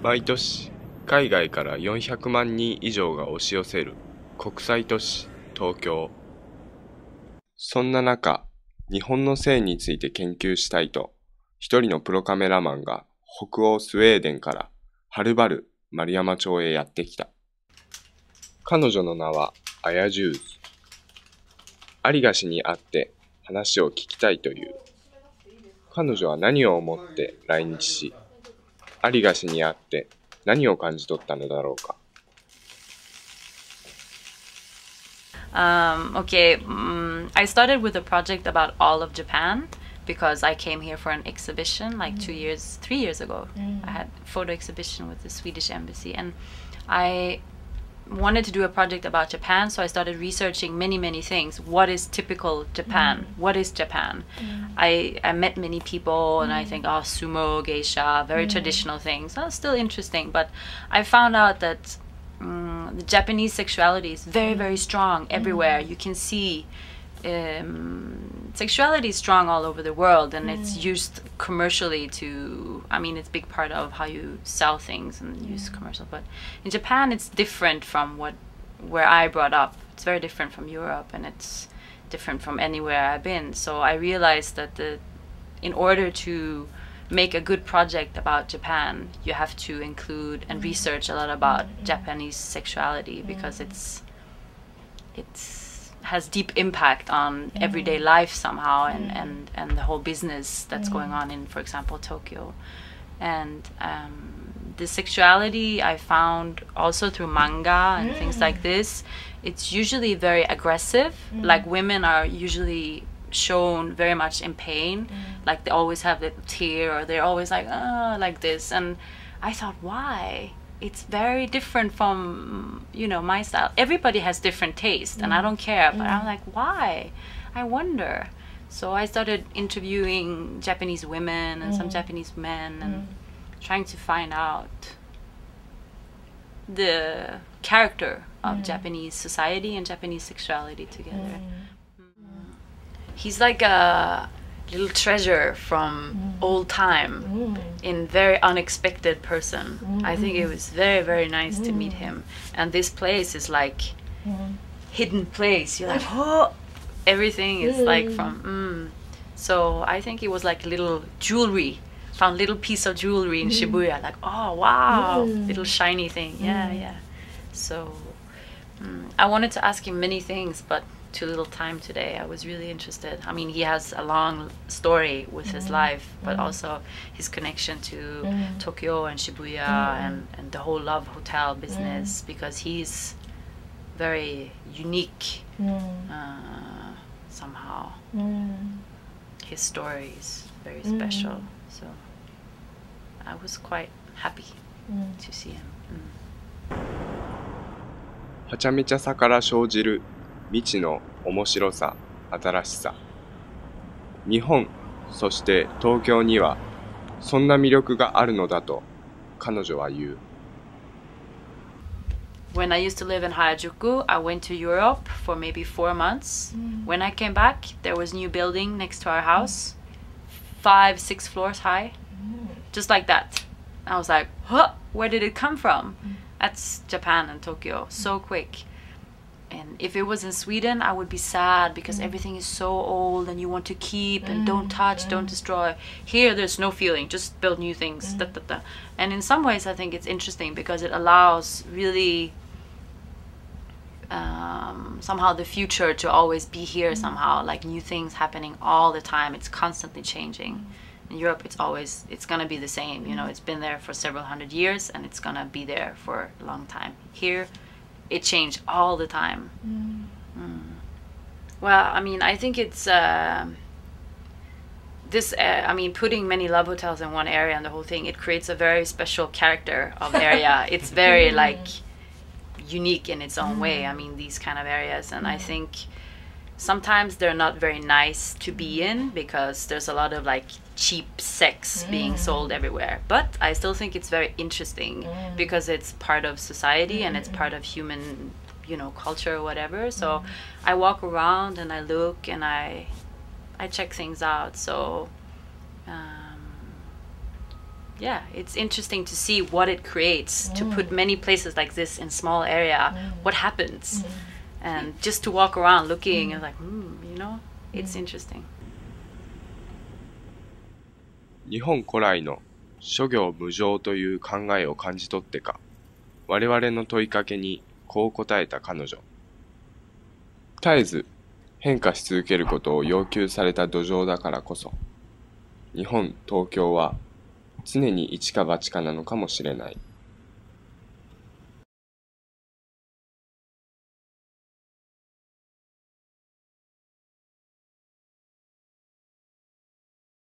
毎年海外から400万人以上が押し寄せる国際都市東京。そんな中、日本の性について研究したいと、一人のプロカメラマンが北欧スウェーデンからはるばる丸山町へやってきた。彼女の名はAia Jüdes。有賀氏に会って話を聞きたいという。彼女は何を思って来日し、有賀氏に会って何を感じ取ったのだろうか。I started with a project about all of Japan because I came here for an exhibition like 3 years ago. I had a photo exhibition with the Swedish embassy, and I wanted to do a project about Japan, so I started researching many things. What is typical Japan? What is Japan? I met many people, and I think, sumo, geisha, very traditional things. That's still interesting, but I found out that the Japanese sexuality is very strong everywhere. You can see sexuality is strong all over the world, and it's used commercially to, I mean, it's a big part of how you sell things and use commercial. But in Japan, it's different from where I brought up. It's very different from Europe, and it's different from anywhere I've been. So I realized that in order to make a good project about Japan, you have to include and research a lot about Japanese sexuality, because it has deep impact on everyday life somehow, and the whole business that's going on in, for example, Tokyo. And the sexuality I found also through manga and things like this, it's usually very aggressive. Like women are usually shown very much in pain, like they always have the tear, or they're always like this. And I thought, why? It's very different from, my style. Everybody has different taste, and I don't care, but I'm like, why? I wonder. So I started interviewing Japanese women and some Japanese men, and trying to find out the character of Japanese society and Japanese sexuality together. He's like a little treasure from old time, in very unexpected person. I think it was very nice to meet him. And this place is like hidden place. You're like, oh, everything is like from. So I think it was like little jewelry. Found little piece of jewelry in Shibuya. Like, oh wow, little shiny thing. Yeah. So I wanted to ask him many things, but too little time today. I was really interested. I mean, he has a long story with his life, but also his connection to Tokyo and Shibuya and the whole love hotel business, because he's very unique somehow. His story is very special. So I was quite happy to see him. はちゃめちゃさから生じる未知の面白さ、新しさ。日本、そして東京にはそんな魅力があるのだと彼女は言う。When I used to live in Harajuku, I went to Europe for maybe 4 months. When I came back, there was a new building next to our house, 5-6 floors high, just like that. I was like, huh, where did it come from? That's Japan and Tokyo, so quick. And if it was in Sweden, I would be sad because everything is so old and you want to keep and don't touch, don't destroy. Here, there's no feeling, just build new things. And in some ways, I think it's interesting because it allows really somehow the future to always be here somehow, like new things happening all the time. It's constantly changing. In Europe, it's gonna be the same. It's been there for several hundred years and it's gonna be there for a long time. Here, it changed all the time. Well, I mean, I think it's putting many love hotels in one area and the whole thing, it creates a very special character of area. It's very like unique in its own way. I mean, these kind of areas, and I think sometimes they're not very nice to be in because there's a lot of like cheap sex being sold everywhere, but I still think it's very interesting because it's part of society and it's part of human culture or whatever. So I walk around and I look and I check things out. So yeah, it's interesting to see what it creates to put many places like this in small area. What happens, and just to walk around looking and like, you know, it's interesting. 日本古来の諸行無常という考えを感じ取ってか、我々の問いかけにこう答えた彼女。絶えず変化し続けることを要求された土壌だからこそ、日本、東京は常に一か八かなのかもしれない。